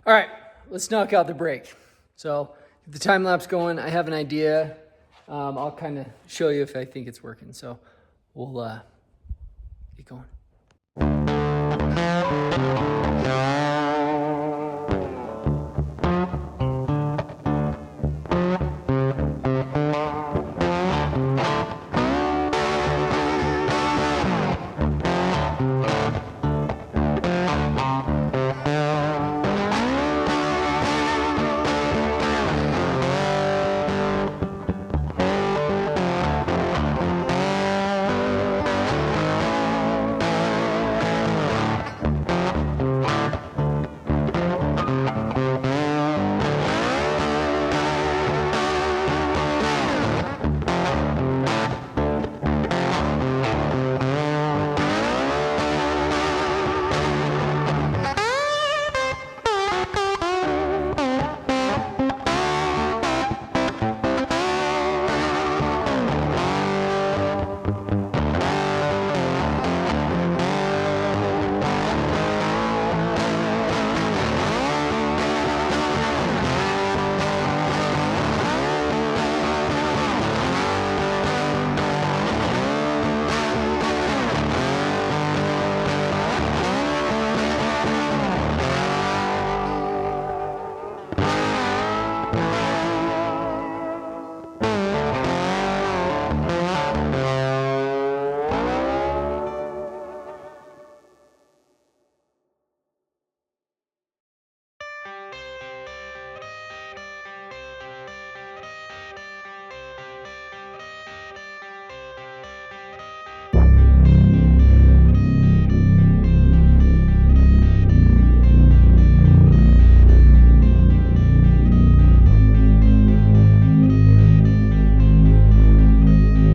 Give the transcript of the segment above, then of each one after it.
All right, let's knock out the brake. So if the time lapse going, I have an idea. I'll kind of show you if I think it's working. So we'll get going.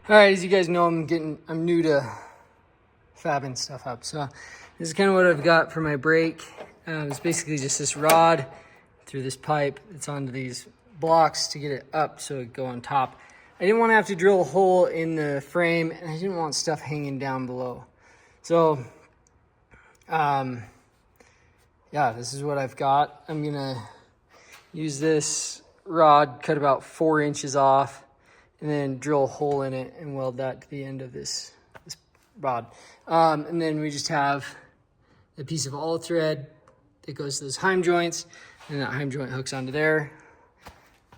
All right, as you guys know, I'm new to fabbing stuff up. So this is kind of what I've got for my brake. It's basically just this rod through this pipe. It's onto these blocks to get it up so it go on top. I didn't want to have to drill a hole in the frame, and I didn't want stuff hanging down below. So, yeah, this is what I've got. I'm gonna use this rod, cut about 4 inches off, and then drill a hole in it and weld that to the end of this rod. And then we just have a piece of all thread that goes to those heim joints, and that heim joint hooks onto there.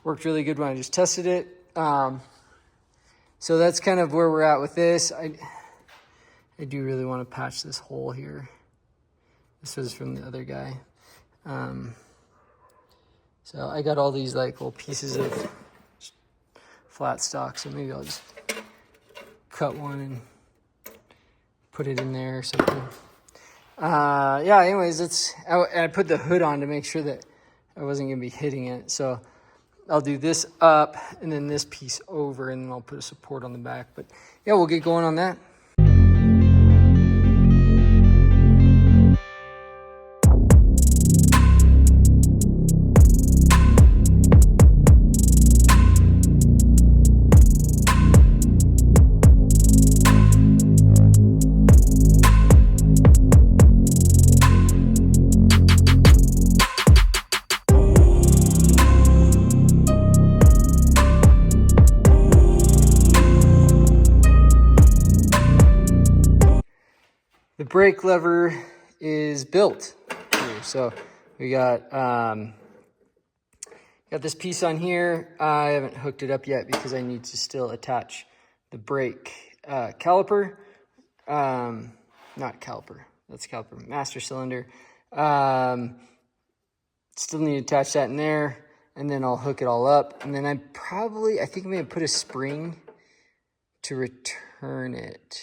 Worked really good when I just tested it. So that's kind of where we're at with this. I do really want to patch this hole here. This was from the other guy. So I got all these like little pieces of flat stock, so maybe I'll just cut one and put it in there or something. Yeah, anyways, I put the hood on to make sure that I wasn't gonna be hitting it. So I'll do this up and then this piece over, and then I'll put a support on the back. But yeah, we'll get going on that. The brake lever is built here. So we got this piece on here. I haven't hooked it up yet because I need to still attach the brake caliper. Not caliper, that's caliper, master cylinder. Still need to attach that in there, and then I'll hook it all up. And then I think I'm gonna put a spring to return it.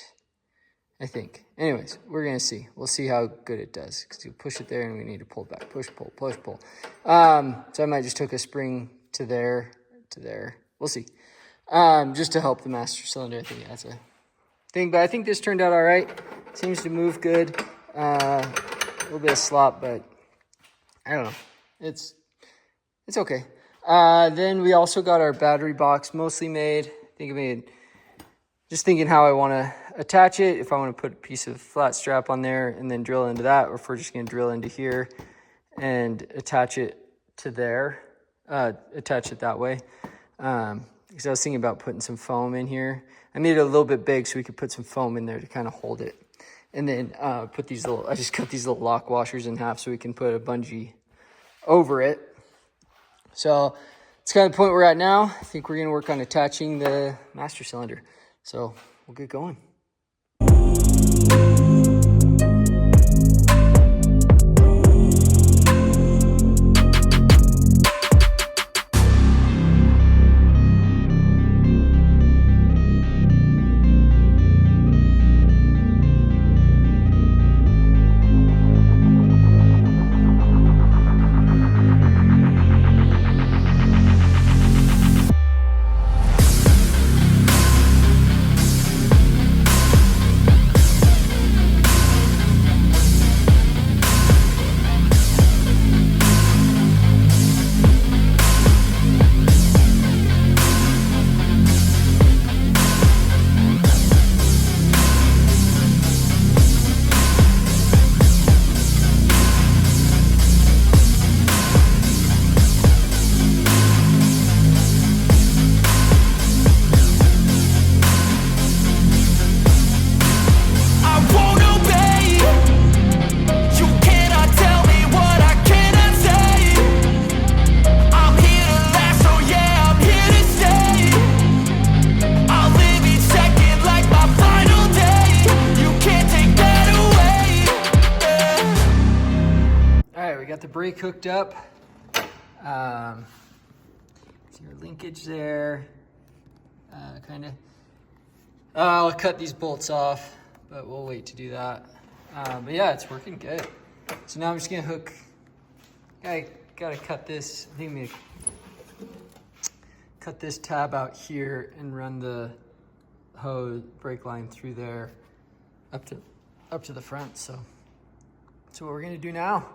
I think. Anyways, we're gonna see. We'll see how good it does, because you push it there and we need to pull it back. Push, pull, push, pull. So I might just hook a spring to there, to there. We'll see. Just to help the master cylinder. I think that's a thing. But I think this turned out all right. Seems to move good. A little bit of slop, but I don't know. It's okay. Then we also got our battery box mostly made. I think I made, just thinking how I want to attach it, if I want to put a piece of flat strap on there and then drill into that, or if we're just going to drill into here and attach it to there, attach it that way. Because I was thinking about putting some foam in here. I made it a little bit big so we could put some foam in there to kind of hold it. And then put these little, I just cut these little lock washers in half so we can put a bungee over it. So it's kind of the point we're at now. I think we're gonna work on attaching the master cylinder. So we'll get going. Got the brake hooked up. See your linkage there. Kind of. I'll cut these bolts off, but we'll wait to do that. But yeah, it's working good. So now I'm just gonna hook. I gotta cut this. I think I'm gonna cut this tab out here and run the hose brake line through there up to the front. So that's what we're gonna do now.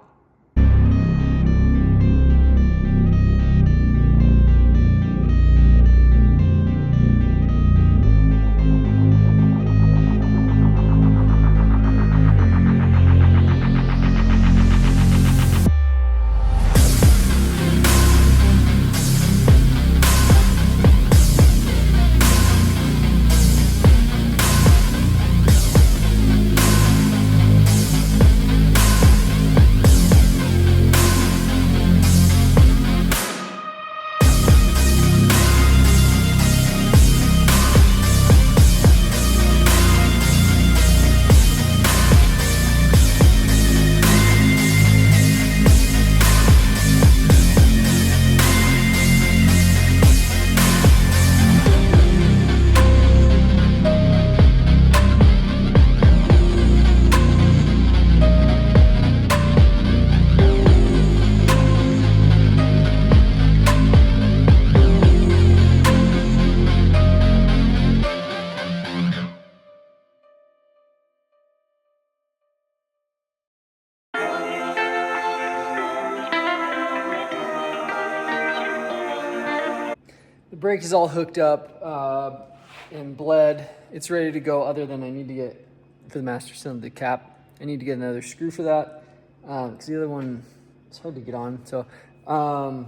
The brake is all hooked up and bled. It's ready to go, other than I need to get, for the master cylinder, the cap, I need to get another screw for that. Because the other one, it's hard to get on. So, and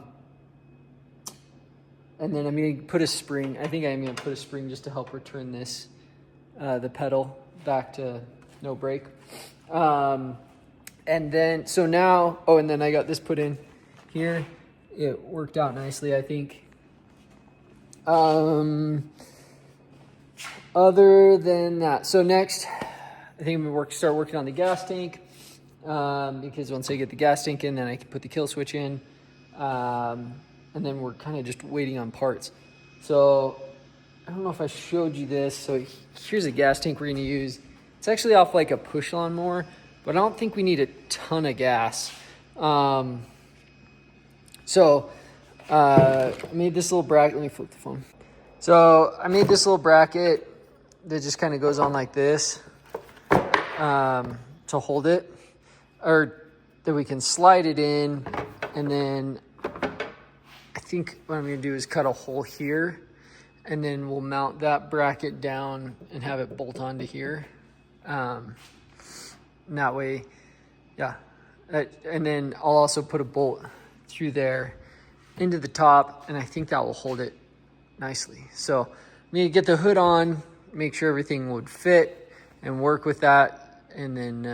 then I'm gonna put a spring. I think I'm gonna put a spring just to help return this, the pedal back to no brake. And then, so now, oh, and then I got this put in here. It worked out nicely, I think. Other than that, so next, I think I'm gonna start working on the gas tank, because once I get the gas tank in, then I can put the kill switch in, and then we're kind of just waiting on parts. So I don't know if I showed you this. So here's a gas tank we're gonna use. It's actually off like a push lawnmower, but I don't think we need a ton of gas. I made this little bracket. Let me flip the phone. So I made this little bracket that just kind of goes on like this, to hold it, or that we can slide it in. And then I think what I'm gonna do is cut a hole here, and then we'll mount that bracket down and have it bolt onto here. And that way, yeah, And then I'll also put a bolt through there into the top, and I think that will hold it nicely. So I need to get the hood on, make sure everything would fit and work with that, and then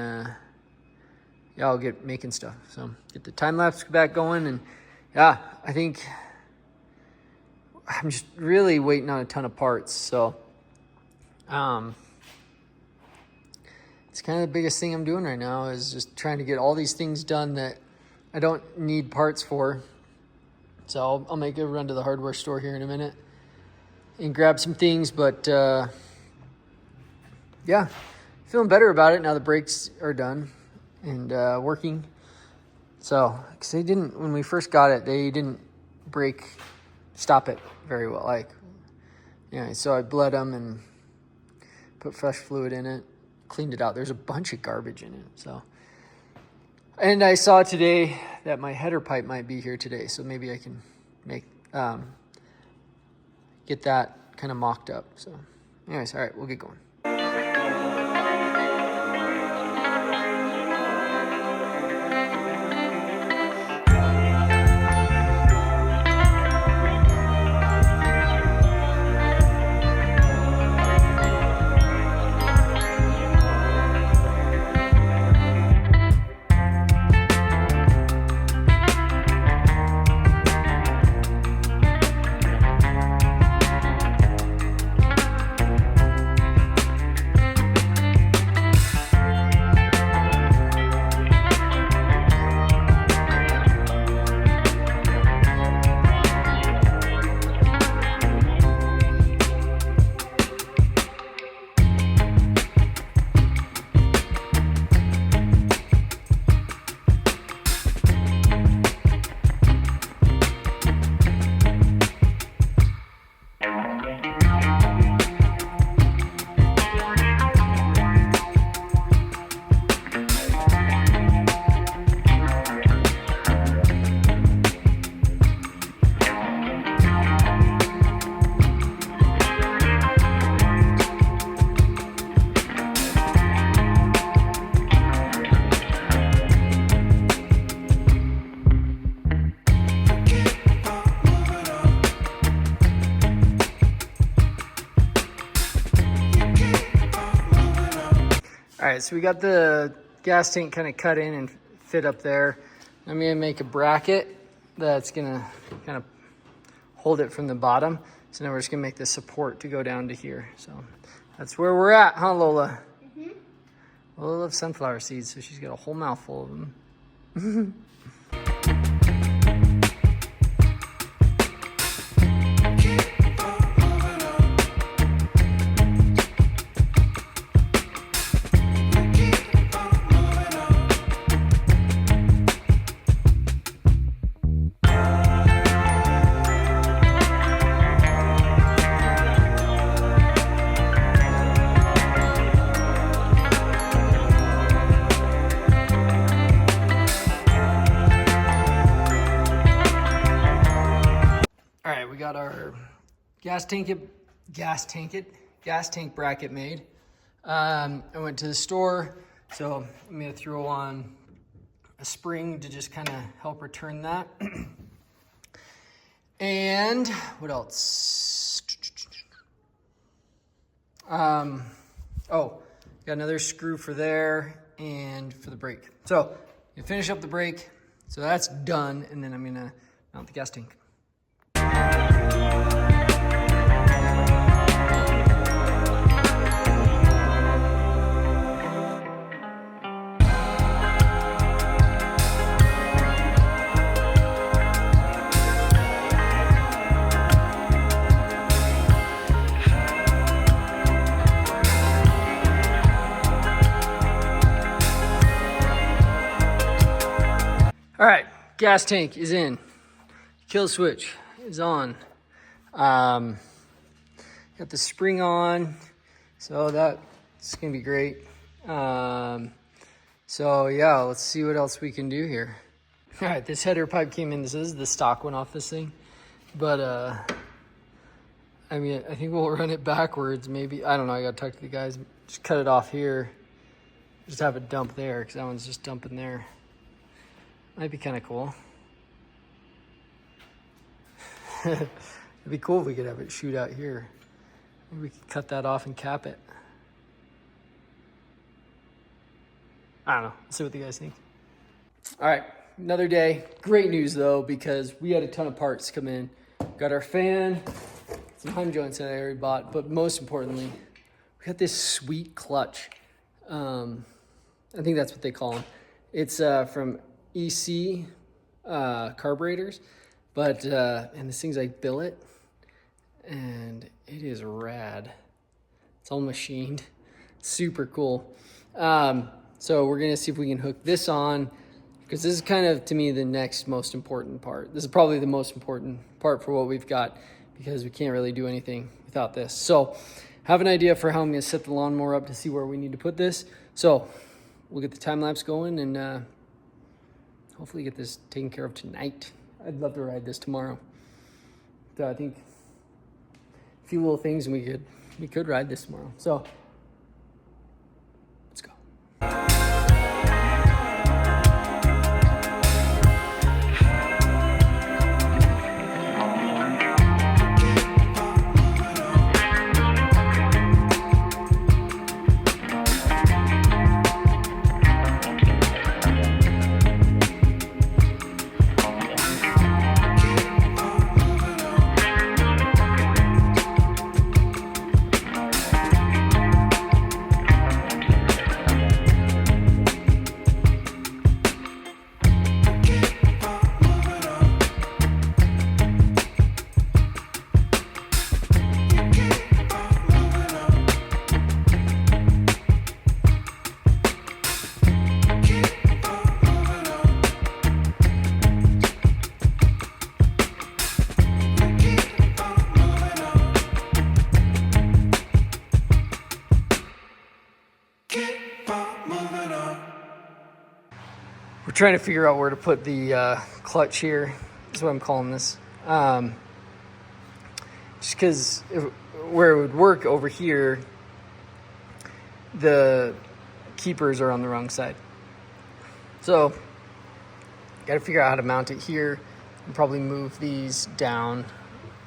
yeah, I'll get making stuff. So get the time lapse back going, and yeah, I think I'm just really waiting on a ton of parts. So it's kind of the biggest thing I'm doing right now is just trying to get all these things done that I don't need parts for. So I'll make a run to the hardware store here in a minute and grab some things. But yeah, feeling better about it now the brakes are done and working. So, because they didn't, when we first got it, they didn't stop it very well. Like, yeah, so I bled them and put fresh fluid in it, cleaned it out. There's a bunch of garbage in it. So, and I saw today that my header pipe might be here today, so maybe I can make get that kind of mocked up. So, anyways, all right, we'll get going. All right, so we got the gas tank kind of cut in and fit up there. I'm gonna make a bracket that's gonna kind of hold it from the bottom. So now we're just gonna make the support to go down to here. So that's where we're at, huh, Lola? Mm-hmm. Lola loves sunflower seeds, so she's got a whole mouthful of them. We got our gas tank bracket made. I went to the store, so I'm gonna throw on a spring to just kind of help return that. And what else? Oh, got another screw for there and for the brake. So you finish up the brake, so that's done, and then I'm gonna mount the gas tank. All right, gas tank is in. Kill switch is on. Got the spring on, so that's gonna be great. So yeah, let's see what else we can do here. All right, this header pipe came in. This is the stock one off this thing, but I mean, I think we'll run it backwards. Maybe, I don't know. I gotta talk to the guys. Just cut it off here. Just have it dump there because that one's just dumping there. Might be kind of cool. It'd be cool if we could have it shoot out here. Maybe we could cut that off and cap it. I don't know. Let's see what you guys think. All right, another day. Great news though, because we had a ton of parts come in. Got our fan, some Heim joints that I already bought, but most importantly, we got this sweet clutch. I think that's what they call them. It's from EC carburetors, but and this thing's like billet, and it is rad. It's all machined, super cool. So we're gonna see if we can hook this on, because this is kind of, to me, the next most important part. This is probably the most important part for what we've got, because we can't really do anything without this. So have an idea for how I'm gonna set the lawnmower up to see where we need to put this. So we'll get the time lapse going and hopefully get this taken care of tonight. I'd love to ride this tomorrow. So I think a few little things and we could ride this tomorrow. So let's go. We're trying to figure out where to put the clutch here. That's what I'm calling this. Just because where it would work over here, the keepers are on the wrong side. So, got to figure out how to mount it here and probably move these down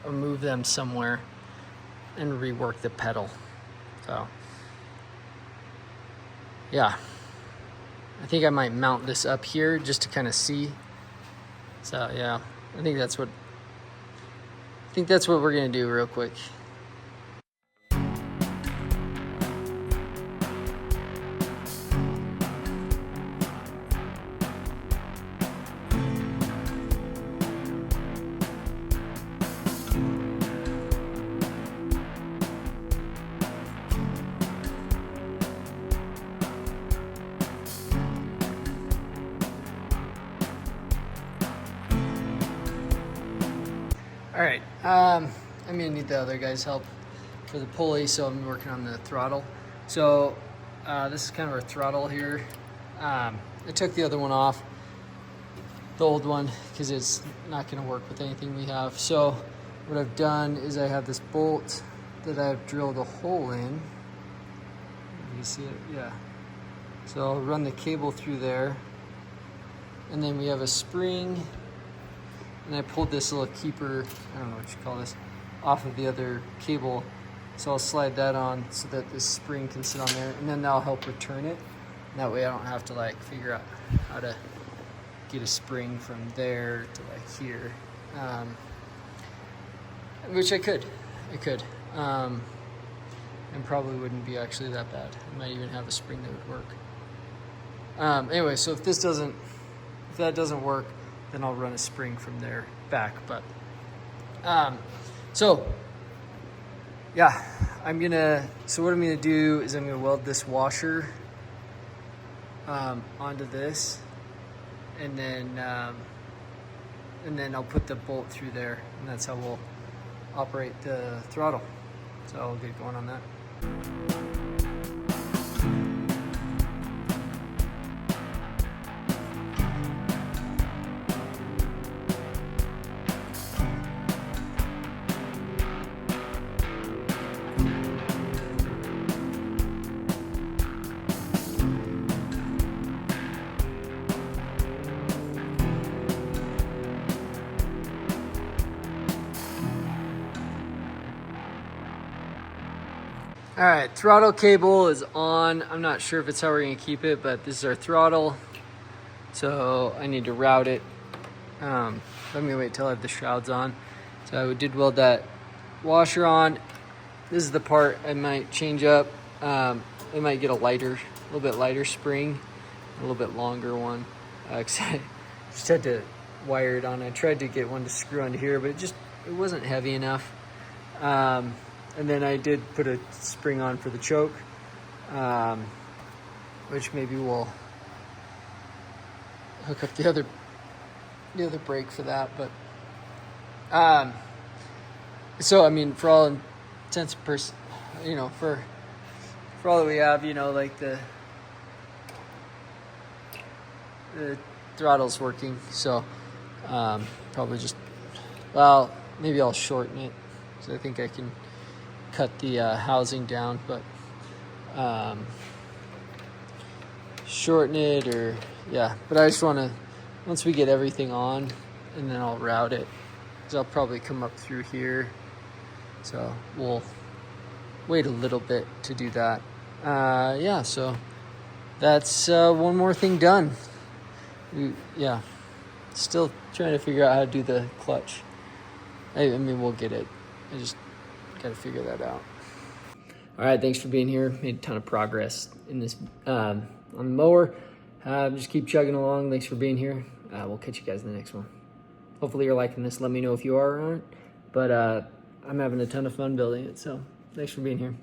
or move them somewhere and rework the pedal. So, yeah. I think I might mount this up here just to kind of see. So yeah, I think that's what we're gonna do real quick. All right, I'm gonna need the other guy's help for the pulley, so I'm working on the throttle. So this is kind of our throttle here. I took the other one off, the old one, because it's not gonna work with anything we have. So what I've done is I have this bolt that I've drilled a hole in. You see it? Yeah. So I'll run the cable through there, and then we have a spring. And I pulled this little keeper, I don't know what you call this, off of the other cable. So I'll slide that on so that this spring can sit on there, and then that'll help return it. And that way I don't have to like figure out how to get a spring from there to like here. Which I could. And probably wouldn't be actually that bad. I might even have a spring that would work. Anyway, so if that doesn't work, then I'll run a spring from there back. But so yeah, so what I'm gonna do is I'm gonna weld this washer onto this, and then I'll put the bolt through there, and that's how we'll operate the throttle. So I'll get going on that. All right, throttle cable is on. I'm not sure if it's how we're gonna keep it, but this is our throttle. So I need to route it. I'm gonna wait till I have the shrouds on. So I did weld that washer on. This is the part I might change up. I might get a little bit lighter spring, a little bit longer one. I just had to wire it on. I tried to get one to screw onto here, but it wasn't heavy enough. And then I did put a spring on for the choke, which maybe we'll hook up the other brake for that. But so I mean, for all intents and purposes, you know, for all that we have, you know, like the throttle's working. So probably just, well, maybe I'll shorten it, so I think I can cut the housing down, but shorten it, or yeah. But I just want to, once we get everything on, and then I'll route it, because I'll probably come up through here. So we'll wait a little bit to do that. Yeah, so that's one more thing done. Yeah, still trying to figure out how to do the clutch. I mean, we'll get it. I just got to figure that out. All right, thanks for being here. Made a ton of progress in this on the mower. Just keep chugging along. Thanks for being here. We'll catch you guys in the next one. Hopefully you're liking this. Let me know if you are or aren't. But I'm having a ton of fun building it. So thanks for being here.